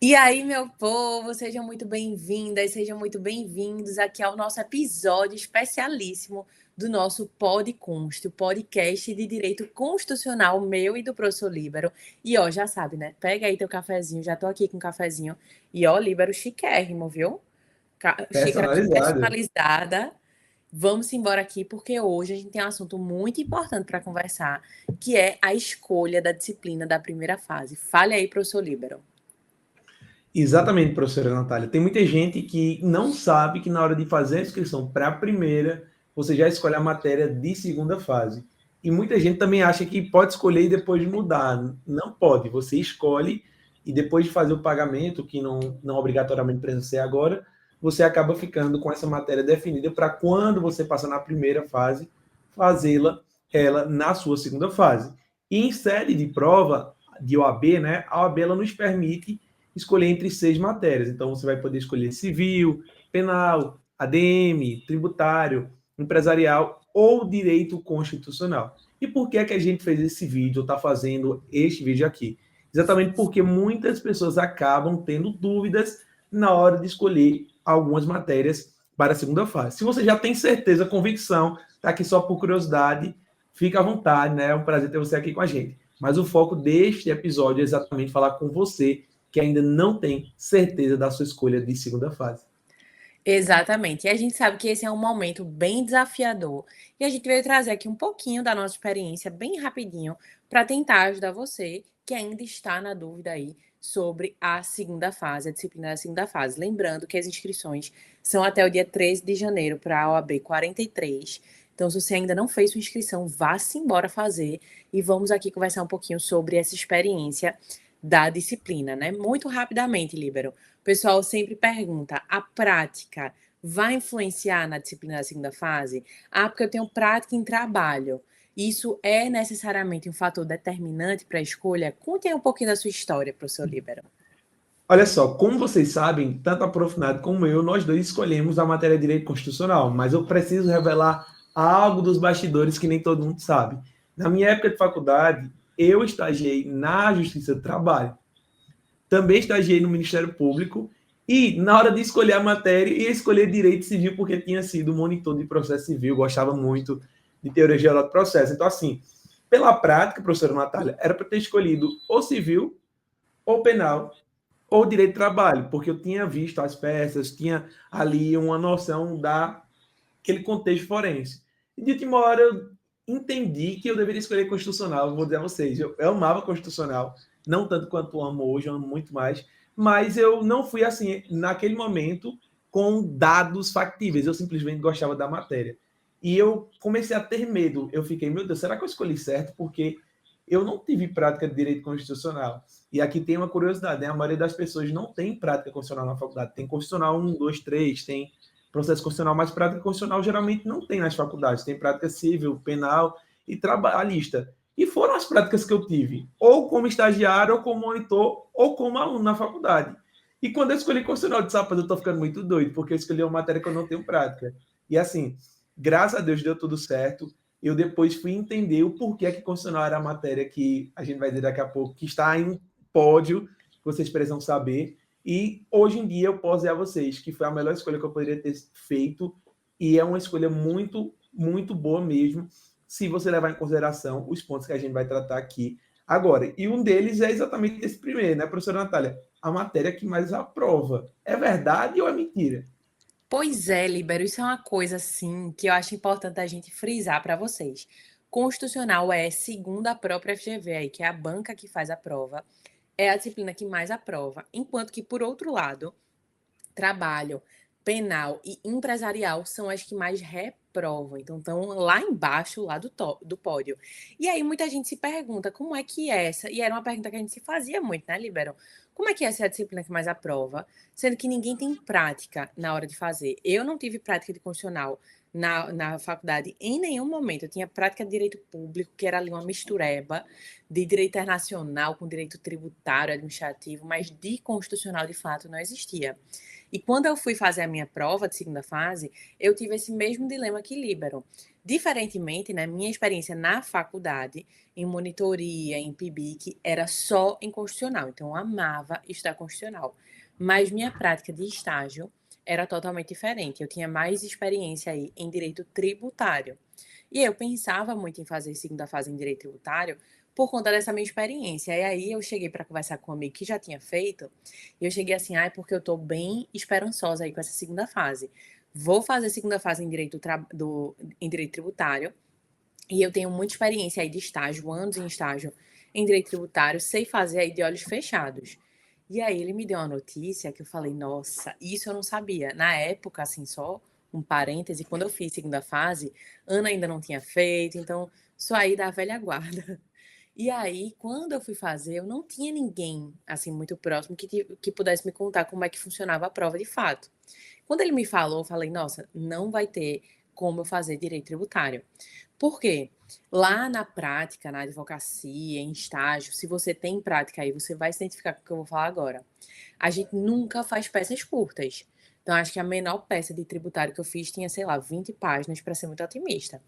E aí, meu povo, sejam muito bem-vindas, sejam muito bem-vindos aqui ao nosso episódio especialíssimo do nosso Pod Const, o podcast de direito constitucional meu e do professor Líbero. E ó, já sabe, né? Pega aí teu cafezinho, já tô aqui com o cafezinho. E ó, Líbero chiquérrimo, viu? Xícara Personalizada. personalizada. Vamos embora aqui, porque hoje a gente tem um assunto muito importante para conversar, que é a escolha da disciplina da primeira fase. Fale aí, professor Líbero. Exatamente, professora Natália. Tem muita gente que não sabe que na hora de fazer a inscrição para a primeira, você já escolhe a matéria de segunda fase. E muita gente também acha que pode escolher e depois mudar. Não pode. Você escolhe e depois de fazer o pagamento, que não obrigatoriamente precisa ser agora, você acaba ficando com essa matéria definida para quando você passar na primeira fase, fazê-la ela na sua segunda fase. E em série de prova de OAB, né, a OAB ela nos permite escolher entre 6 matérias. Então, você vai poder escolher civil, penal, ADM, tributário, empresarial ou direito constitucional. E por que é que a gente fez esse vídeo, ou está fazendo este vídeo aqui? Exatamente porque muitas pessoas acabam tendo dúvidas na hora de escolher algumas matérias para a segunda fase. Se você já tem certeza, convicção, está aqui só por curiosidade, fica à vontade, né? É um prazer ter você aqui com a gente. Mas o foco deste episódio é exatamente falar com você que ainda não tem certeza da sua escolha de segunda fase. Exatamente. E a gente sabe que esse é um momento bem desafiador. E a gente veio trazer aqui um pouquinho da nossa experiência, bem rapidinho, para tentar ajudar você que ainda está na dúvida aí sobre a segunda fase, a disciplina da segunda fase. Lembrando que as inscrições são até o dia 13 de janeiro para a OAB 43. Então, se você ainda não fez sua inscrição, vá-se embora fazer. E vamos aqui conversar um pouquinho sobre essa experiência da disciplina, né? Muito rapidamente, Líbero. O pessoal sempre pergunta: a prática vai influenciar na disciplina da segunda fase? Ah, porque eu tenho prática em trabalho. Isso é necessariamente um fator determinante para a escolha? Conte aí um pouquinho da sua história, professor Líbero. Olha só, como vocês sabem, tanto a Aprofundado como eu, nós dois escolhemos a matéria de Direito Constitucional, mas eu preciso revelar algo dos bastidores que nem todo mundo sabe. Na minha época de faculdade, eu estagiei na Justiça do Trabalho, também estagiei no Ministério Público e, na hora de escolher a matéria, ia escolher Direito Civil porque tinha sido monitor de processo civil, gostava muito de teoria geral do processo. Então, assim, pela prática, professora Natália, era para ter escolhido ou civil, ou penal, ou direito de trabalho, porque eu tinha visto as peças, tinha ali uma noção daquele contexto forense. E de última hora eu entendi que eu deveria escolher constitucional, vou dizer a vocês, eu amava constitucional, não tanto quanto amo hoje, eu amo muito mais, mas eu não fui assim, naquele momento, com dados factíveis, eu simplesmente gostava da matéria. E eu comecei a ter medo, eu fiquei, meu Deus, será que eu escolhi certo? Porque eu não tive prática de direito constitucional. E aqui tem uma curiosidade, né? A maioria das pessoas não tem prática constitucional na faculdade. Tem constitucional 1, 2, 3, tem processo constitucional, mas prática constitucional geralmente não tem nas faculdades. Tem prática civil, penal e trabalhista. E foram as práticas que eu tive, ou como estagiário, ou como monitor, ou como aluno na faculdade. E quando eu escolhi constitucional, eu disse, rapaz, eu tô ficando muito doido, porque eu escolhi uma matéria que eu não tenho prática. E assim, graças a Deus deu tudo certo. Eu depois fui entender o porquê que constitucional era a matéria que a gente vai dizer daqui a pouco, que está em pódio, que vocês precisam saber. E hoje em dia eu posso dizer a vocês que foi a melhor escolha que eu poderia ter feito e é uma escolha muito, muito boa mesmo, se você levar em consideração os pontos que a gente vai tratar aqui agora. E um deles é exatamente esse primeiro, né, professora Natália? A matéria que mais aprova. É verdade ou é mentira? Pois é, Líbero, isso é uma coisa, assim, que eu acho importante a gente frisar para vocês. Constitucional é, segundo a própria FGV aí, que é a banca que faz a prova, é a disciplina que mais aprova, enquanto que, por outro lado, trabalho, penal e empresarial são as que mais reprovam. Então, estão lá embaixo, lá do pódio. E aí, muita gente se pergunta como é que essa, e era uma pergunta que a gente se fazia muito, né, Libero? Como é que essa é a disciplina que mais aprova? Sendo que ninguém tem prática na hora de fazer. Eu não tive prática de constitucional na faculdade, em nenhum momento. Eu tinha prática de direito público, que era ali uma mistureba de direito internacional com direito tributário, administrativo, mas de constitucional, de fato, não existia. E quando eu fui fazer a minha prova de segunda fase, eu tive esse mesmo dilema que Líbero. Diferentemente, né, minha experiência na faculdade, em monitoria, em PIBIC, era só em constitucional. Então, eu amava estudar constitucional. Mas minha prática de estágio era totalmente diferente. Eu tinha mais experiência aí em direito tributário. E eu pensava muito em fazer segunda fase em direito tributário por conta dessa minha experiência. E aí eu cheguei para conversar com um amigo que já tinha feito, e eu cheguei assim, porque eu tô bem esperançosa aí com essa segunda fase. Vou fazer segunda fase em direito tributário, e eu tenho muita experiência aí de estágio, anos em estágio em direito tributário, sei fazer aí de olhos fechados. E aí ele me deu uma notícia que eu falei, nossa, isso eu não sabia. Na época, assim, só um parêntese, quando eu fiz segunda fase, Ana ainda não tinha feito, então sou aí da velha guarda. E aí, quando eu fui fazer, eu não tinha ninguém, assim, muito próximo que pudesse me contar como é que funcionava a prova de fato. Quando ele me falou, eu falei, nossa, não vai ter como eu fazer direito tributário. Por quê? Lá na prática, na advocacia, em estágio, se você tem prática aí, você vai se identificar com o que eu vou falar agora. A gente nunca faz peças curtas. Então, acho que a menor peça de tributário que eu fiz tinha, sei lá, 20 páginas, para ser muito otimista.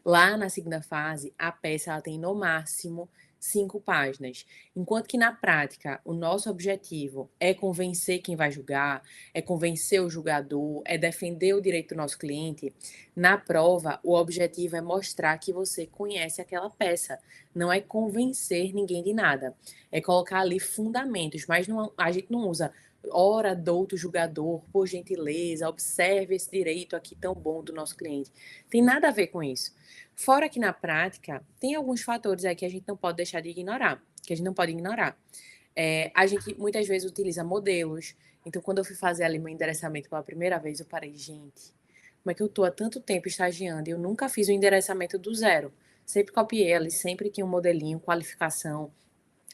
Lá na segunda fase, a peça ela tem no máximo 5 páginas. Enquanto que na prática, o nosso objetivo é convencer quem vai julgar, é convencer o julgador, é defender o direito do nosso cliente. Na prova, o objetivo é mostrar que você conhece aquela peça. Não é convencer ninguém de nada. É colocar ali fundamentos, mas não, a gente não usa ora, douto julgador, por gentileza, observe esse direito aqui tão bom do nosso cliente. Tem nada a ver com isso. Fora que na prática, tem alguns fatores aí que a gente não pode deixar de ignorar, que a gente não pode ignorar. A gente muitas vezes utiliza modelos. Então, quando eu fui fazer ali meu endereçamento pela primeira vez, eu parei, gente, como é que eu tô há tanto tempo estagiando e eu nunca fiz o endereçamento do zero? Sempre copiei ali, sempre tinha um modelinho, qualificação.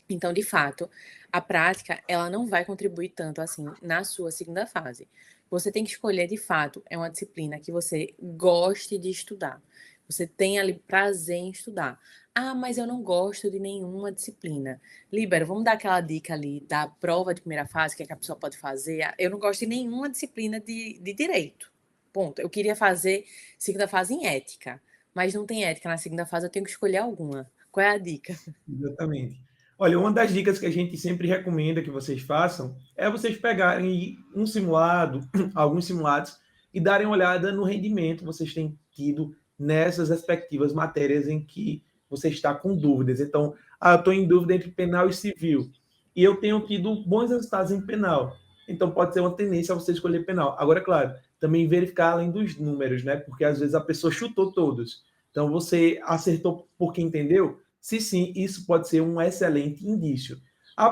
Então, de fato, a prática, ela não vai contribuir tanto assim na sua segunda fase. Você tem que escolher, de fato, é uma disciplina que você goste de estudar. Você tem ali prazer em estudar. Ah, mas eu não gosto de nenhuma disciplina. Libera, vamos dar aquela dica ali da prova de primeira fase, que, é que a pessoa pode fazer. Eu não gosto de nenhuma disciplina de direito. Ponto. Eu queria fazer segunda fase em ética, mas não tem ética na segunda fase, eu tenho que escolher alguma. Qual é a dica? Exatamente. Olha, uma das dicas que a gente sempre recomenda que vocês façam é vocês pegarem um simulado, alguns simulados, e darem uma olhada no rendimento que vocês têm tido nessas respectivas matérias em que você está com dúvidas. Então, eu estou em dúvida entre penal e civil, e eu tenho tido bons resultados em penal. Então, pode ser uma tendência a você escolher penal. Agora, claro, também verificar além dos números, né? Porque às vezes a pessoa chutou todos. Então, você acertou porque entendeu? Se sim, isso pode ser um excelente indício.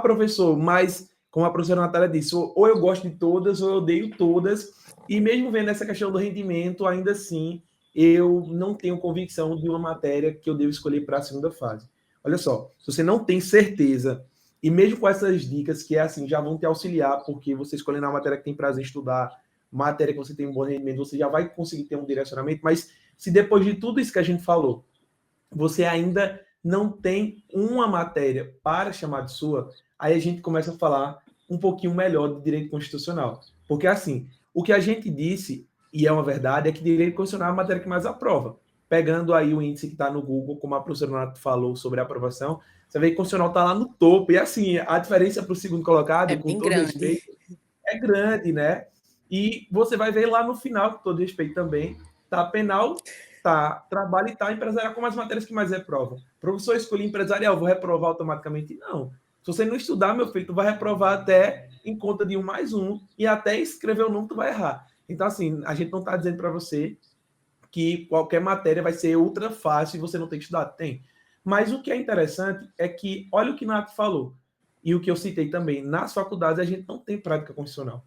Professor, mas como a professora Natália disse, ou eu gosto de todas ou eu odeio todas, e mesmo vendo essa questão do rendimento, ainda assim, eu não tenho convicção de uma matéria que eu devo escolher para a segunda fase. Olha só, se você não tem certeza, e mesmo com essas dicas que é assim, já vão te auxiliar, porque você escolhendo a matéria que tem prazer em estudar, matéria que você tem um bom rendimento, você já vai conseguir ter um direcionamento, mas se depois de tudo isso que a gente falou, você ainda não tem uma matéria para chamar de sua, aí a gente começa a falar um pouquinho melhor de direito constitucional. Porque, assim, o que a gente disse, e é uma verdade, é que direito constitucional é a matéria que mais aprova. Pegando aí o índice que está no Google, como a professora Nath falou sobre a aprovação, você vê que o constitucional está lá no topo. E, assim, a diferença para o segundo É colocado, com bem todo grande. respeito, é grande, né? E você vai ver lá no final, com todo respeito também, tá penal, tá trabalho e tá empresarial como as matérias que mais reprovam. Professor, escolhi empresarial, vou reprovar automaticamente? Não. Se você não estudar, meu filho, tu vai reprovar até em conta de 1+1 e até escrever o nome tu vai errar. Então, assim, a gente não está dizendo para você que qualquer matéria vai ser ultra fácil e você não tem que estudar. Tem. Mas o que é interessante é que, olha o que Nath falou, e o que eu citei também, nas faculdades a gente não tem prática constitucional.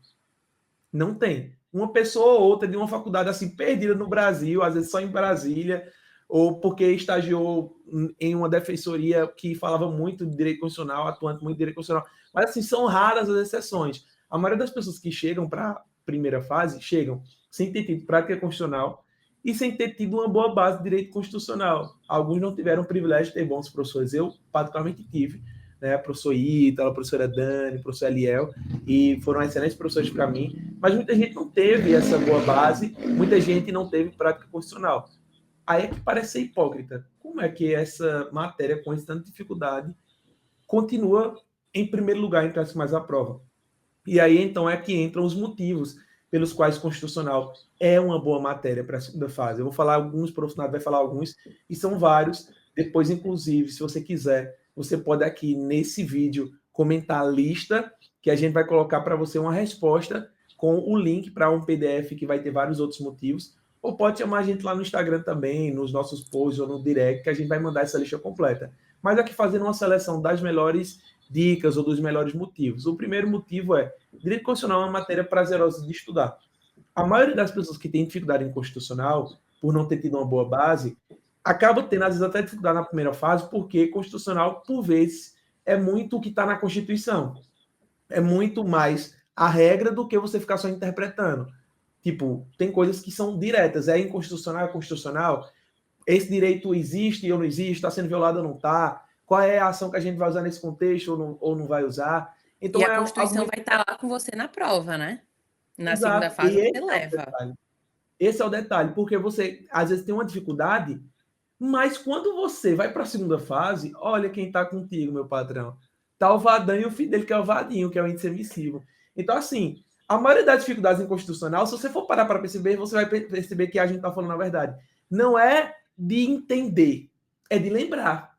Não tem. Uma pessoa ou outra de uma faculdade assim perdida no Brasil, às vezes só em Brasília, ou porque estagiou em uma defensoria que falava muito de direito constitucional, atuante muito de direito constitucional. Mas assim, são raras as exceções. A maioria das pessoas que chegam para a primeira fase chegam sem ter tido prática constitucional e sem ter tido uma boa base de direito constitucional. Alguns não tiveram o privilégio de ter bons professores. Eu, particularmente, tive, né? Professor Ítala, professora Dani, professor Eliel, e foram excelentes professores para mim, mas muita gente não teve essa boa base, muita gente não teve prática constitucional. Aí é que parece ser hipócrita. Como é que essa matéria, com tanta dificuldade, continua em primeiro lugar entre as que mais aprovam? E aí, então, é que entram os motivos pelos quais constitucional é uma boa matéria para a segunda fase. Eu vou falar alguns, o profissional vai falar alguns, e são vários. Depois, inclusive, se você quiser, você pode aqui nesse vídeo comentar a lista, que a gente vai colocar para você uma resposta com o link para um PDF que vai ter vários outros motivos. Ou pode chamar a gente lá no Instagram também, nos nossos posts ou no direct, que a gente vai mandar essa lista completa. Mas aqui fazendo uma seleção das melhores dicas ou dos melhores motivos. O primeiro motivo é: direito constitucional é uma matéria prazerosa de estudar. A maioria das pessoas que tem dificuldade em constitucional, por não ter tido uma boa base, acaba tendo, às vezes, até dificuldade na primeira fase, porque constitucional, por vezes, é muito o que está na Constituição. É muito mais a regra do que você ficar só interpretando. Tipo, tem coisas que são diretas, é inconstitucional, é constitucional, esse direito existe ou não existe, está sendo violado ou não está, qual é a ação que a gente vai usar nesse contexto ou não vai usar. Então, E a Constituição vai estar lá com você na prova, né? Na segunda exato. fase E você leva. esse é o detalhe, porque você, às vezes, tem uma dificuldade, mas quando você vai para a segunda fase, olha quem está contigo, meu patrão. Tá o Vadão e o filho dele, que é o Vadinho, que é o índice emissivo. Então, assim, a maioria das dificuldades inconstitucional, se você for parar para perceber, você vai perceber que a gente está falando a verdade. Não é de entender, é de lembrar.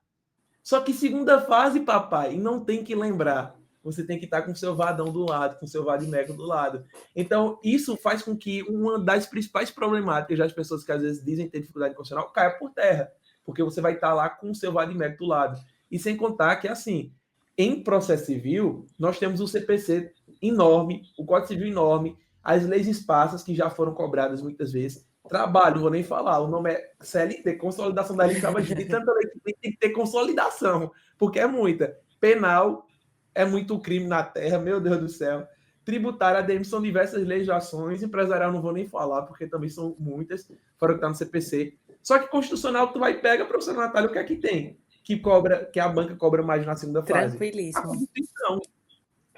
Só que segunda fase, papai, não tem que lembrar. Você tem que estar com o seu vadão do lado, com o seu vadimeco do lado. Então, isso faz com que uma das principais problemáticas das pessoas que às vezes dizem ter dificuldade constitucional caia por terra. Porque você vai estar lá com o seu vadimeco do lado. E sem contar que, assim, em processo civil, nós temos o CPC enorme, o Código Civil enorme, as leis esparsas que já foram cobradas muitas vezes. Trabalho, não vou nem falar. O nome é CLT, Consolidação da Lei de Trabalho. De tanta lei que tem que ter consolidação, porque é muita. Penal é muito crime na terra, meu Deus do céu. Tributária, ADM, são diversas legislações. Empresarial, não vou nem falar, porque também são muitas, fora que está no CPC. Só que constitucional, tu vai e pega, professor Natália, o que é que tem? Que a banca cobra mais na segunda fase? A Tranquilíssimo. Constituição.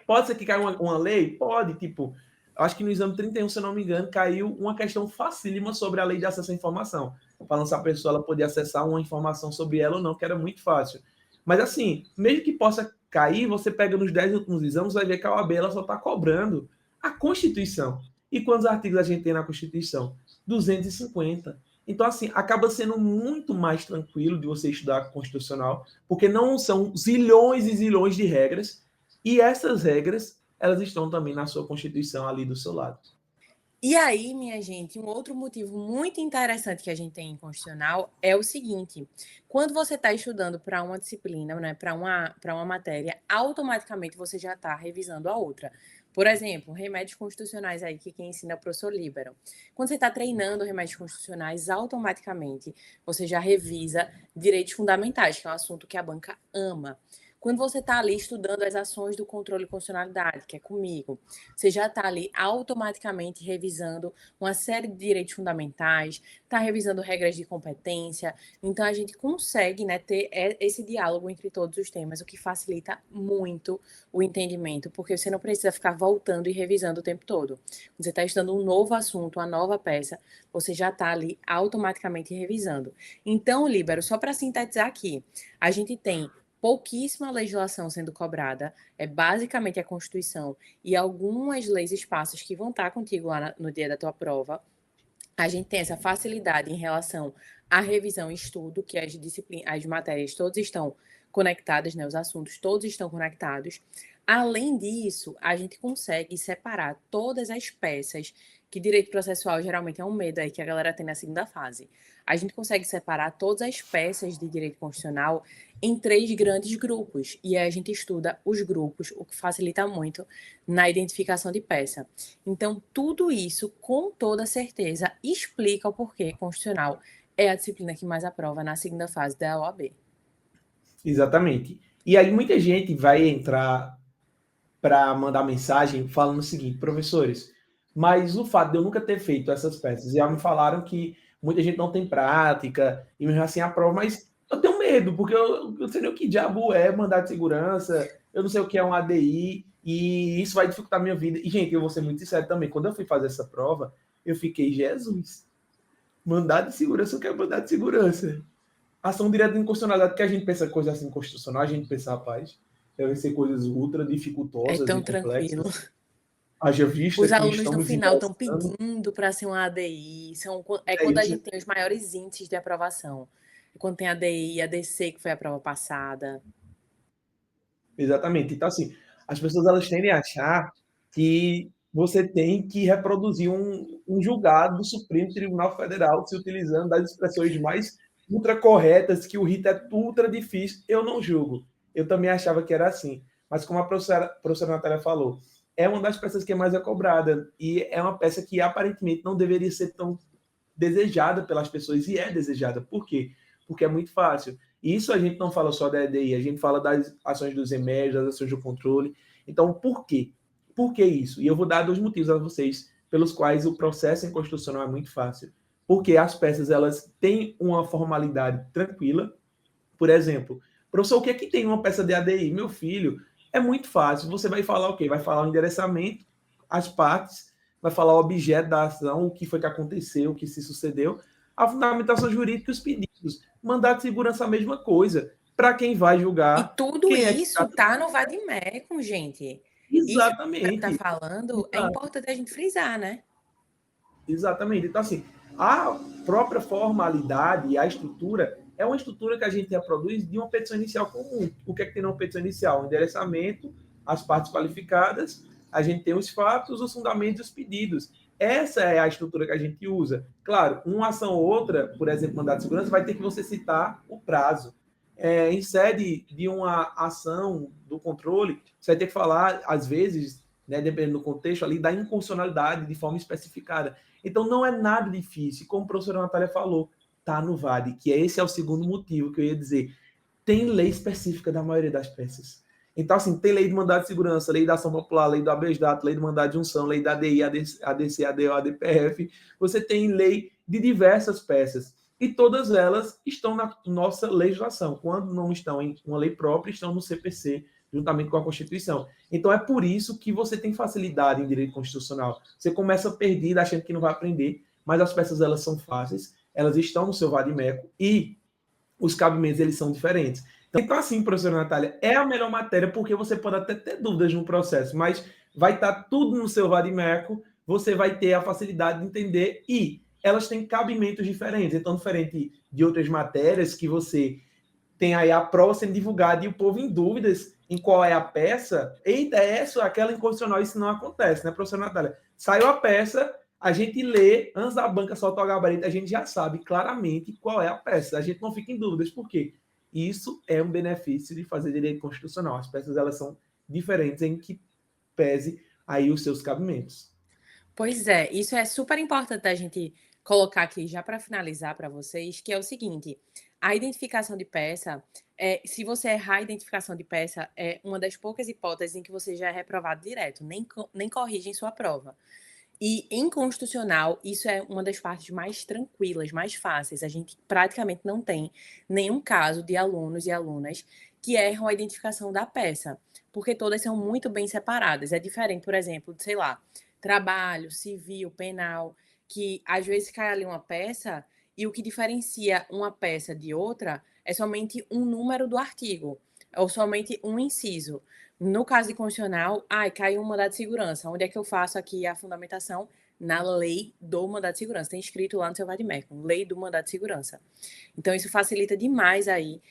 Pode ser que caia uma lei? Pode, tipo, acho que no exame 31, se eu não me engano, caiu uma questão facílima sobre a lei de acesso à informação. Falando se a pessoa ela podia acessar uma informação sobre ela ou não, que era muito fácil. Mas assim, mesmo que possa cair, você pega nos 10 últimos exames, vai ver que a OAB ela só está cobrando a Constituição. E quantos artigos a gente tem na Constituição? 250. Então, assim, acaba sendo muito mais tranquilo de você estudar constitucional, porque não são zilhões e zilhões de regras, e essas regras, elas estão também na sua Constituição ali do seu lado. E aí, minha gente, um outro motivo muito interessante que a gente tem em constitucional é o seguinte: quando você está estudando para uma disciplina, né, para uma matéria, automaticamente você já está revisando a outra. Por exemplo, remédios constitucionais aí, que quem ensina é o professor Líbero. Quando você está treinando remédios constitucionais, automaticamente você já revisa direitos fundamentais, que é um assunto que a banca ama. Quando você está ali estudando as ações do controle de constitucionalidade, que é comigo, você já está ali automaticamente revisando uma série de direitos fundamentais, está revisando regras de competência. Então, a gente consegue, né, ter esse diálogo entre todos os temas, o que facilita muito o entendimento, porque você não precisa ficar voltando e revisando o tempo todo. Você está estudando um novo assunto, uma nova peça, você já está ali automaticamente revisando. Então, Líbero, só para sintetizar aqui, a gente tem pouquíssima legislação sendo cobrada, é basicamente a Constituição e algumas leis esparsas que vão estar contigo lá no dia da tua prova. A gente tem essa facilidade em relação à revisão e estudo, que as matérias todas estão conectadas, né? Os assuntos todos estão conectados. Além disso, a gente consegue separar todas as peças, que direito processual geralmente é um medo aí que a galera tem na segunda fase. A gente consegue separar todas as peças de direito constitucional em 3 grandes grupos. E aí a gente estuda os grupos, o que facilita muito na identificação de peça. Então, tudo isso, com toda certeza, explica o porquê constitucional é a disciplina que mais aprova na segunda fase da OAB. Exatamente. E aí muita gente vai entrar para mandar mensagem falando o seguinte: professores, mas o fato de eu nunca ter feito essas peças, já me falaram que muita gente não tem prática, e mesmo assim aprova, mas eu tenho medo, porque eu não sei nem o que diabo é mandado de segurança, eu não sei o que é um ADI, e isso vai dificultar a minha vida. E, gente, eu vou ser muito sincero também, quando eu fui fazer essa prova, eu fiquei, Jesus, mandado de segurança, eu quero mandado de segurança. Ação direta de inconstitucionalidade, que a gente pensa coisa assim constitucional, a gente pensa, rapaz, devem ser coisas ultra É dificultosas tão e tranquilo. complexas. Haja vista Os que alunos no estamos final estão ingressando. pedindo para ser um ADI. É É quando a isso, gente tem os maiores índices de aprovação. É quando tem ADI, ADC, que foi a prova passada. exatamente. Então, assim, as pessoas elas tendem a achar que você tem que reproduzir um julgado do Supremo Tribunal Federal se utilizando das expressões mais ultra corretas, que o rito é ultra difícil. Eu não julgo. Eu também achava que era assim. Mas como a professora Natália falou, é uma das peças que é mais cobrada e é uma peça que aparentemente não deveria ser tão desejada pelas pessoas e é desejada. Por quê? Porque é muito fácil. E isso a gente não fala só da EDI, a gente fala das ações dos remédios, das ações do controle. Então, por quê? Por que isso? E eu vou dar dois motivos a vocês pelos quais o processo inconstitucional é muito fácil. Porque as peças elas têm uma formalidade tranquila. Por exemplo, professor, o que é que tem uma peça de ADI? Meu filho, é muito fácil. Você vai falar o quê? Vai falar o endereçamento, as partes, vai falar o objeto da ação, o que foi que aconteceu, o que se sucedeu, a fundamentação jurídica e os pedidos. Mandado de segurança, a mesma coisa. Para quem vai E julgar, tudo quem é que isso está. tá no Vademecum, gente. Isso que você tá Exatamente. falando é Exato. importante a gente frisar, né? Exatamente. Então, assim, a própria formalidade e a estrutura é uma estrutura que a gente reproduz de uma petição inicial comum. O que é que tem numa petição inicial? O endereçamento, as partes qualificadas, a gente tem os fatos, os fundamentos e os pedidos. Essa é a estrutura que a gente usa. Claro, uma ação ou outra, por exemplo, mandado de segurança, vai ter que você citar o prazo. Em sede de uma ação do controle, você vai ter que falar, às vezes, né, dependendo do contexto, ali, da inconstitucionalidade de forma especificada. Então não é nada difícil, como a professora Natália falou, tá no VAD, que esse é o segundo motivo que eu ia dizer. Tem lei específica da maioria das peças. Então, assim, tem lei de mandado de segurança, lei da ação popular, lei do habeas data, lei do mandado de junção, lei da ADI, ADC, ADO, ADPF. Você tem lei de diversas peças. E todas elas estão na nossa legislação. Quando não estão em uma lei própria, estão no CPC, juntamente com a Constituição. Então é por isso que você tem facilidade em direito constitucional. Você começa perdido achando que não vai aprender, mas as peças elas são fáceis, elas estão no seu vadimeco e os cabimentos eles são diferentes. Então assim, professora Natália, é a melhor matéria porque você pode até ter dúvidas no processo, mas vai estar tudo no seu vadimeco, você vai ter a facilidade de entender e elas têm cabimentos diferentes. Então, diferente de outras matérias que você tem aí a prova sendo divulgada e o povo em dúvidas em qual é a peça. Eita, é essa ou aquela incondicional? Isso não acontece, né, professora Natália? Saiu a peça, a gente lê, antes da banca soltar o gabarito, a gente já sabe claramente qual é a peça. A gente não fica em dúvidas. Por quê? Isso é um benefício de fazer direito constitucional. As peças elas são diferentes em que pese aí os seus cabimentos. Pois é, isso é super importante a gente colocar aqui já para finalizar para vocês, que é o seguinte: a identificação de peça, se você errar a identificação de peça, é uma das poucas hipóteses em que você já é reprovado direto, nem corrige em sua prova. E em constitucional, isso é uma das partes mais tranquilas, mais fáceis. A gente praticamente não tem nenhum caso de alunos e alunas que erram a identificação da peça, porque todas são muito bem separadas. É diferente, por exemplo, de, sei lá, trabalho, civil, penal, que às vezes cai ali uma peça e o que diferencia uma peça de outra é somente um número do artigo, ou somente um inciso. No caso de constitucional, caiu um mandado de segurança. Onde é que eu faço aqui a fundamentação? Na lei do mandado de segurança. Tem escrito lá no seu vademecum, lei do mandado de segurança. Então, isso facilita demais aí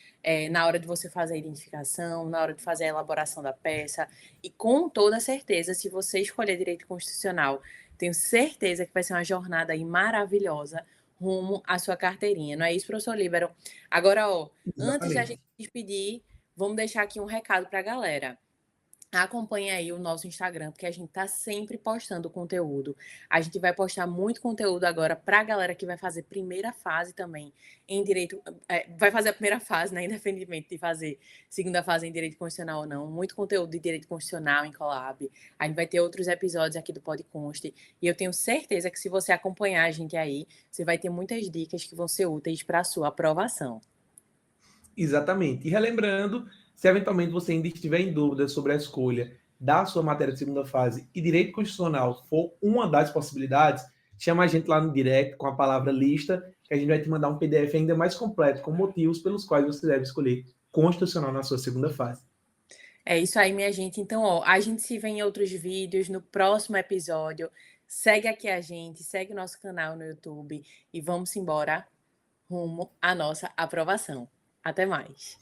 na hora de você fazer a identificação, na hora de fazer a elaboração da peça. E com toda certeza, se você escolher direito constitucional, tenho certeza que vai ser uma jornada aí maravilhosa rumo à sua carteirinha. Não é isso, professor Líbero? Agora, antes da gente Exatamente. despedir, vamos deixar aqui um recado para a galera. Acompanhe aí o nosso Instagram, porque a gente tá sempre postando conteúdo. A gente vai postar muito conteúdo agora para a galera que vai fazer primeira fase também em direito, vai fazer a primeira fase, né, independente de fazer segunda fase em direito constitucional ou não. Muito conteúdo de direito constitucional em Colab. A gente vai ter outros episódios aqui do Podconste. E eu tenho certeza que se você acompanhar a gente aí, você vai ter muitas dicas que vão ser úteis para a sua aprovação. Exatamente. E relembrando, se eventualmente você ainda estiver em dúvida sobre a escolha da sua matéria de segunda fase e direito constitucional for uma das possibilidades, chama a gente lá no direct com a palavra lista, que a gente vai te mandar um PDF ainda mais completo com motivos pelos quais você deve escolher constitucional na sua segunda fase. É isso aí, minha gente. Então, ó, a gente se vê em outros vídeos no próximo episódio. Segue aqui a gente, segue o nosso canal no YouTube e vamos embora rumo à nossa aprovação. Até mais.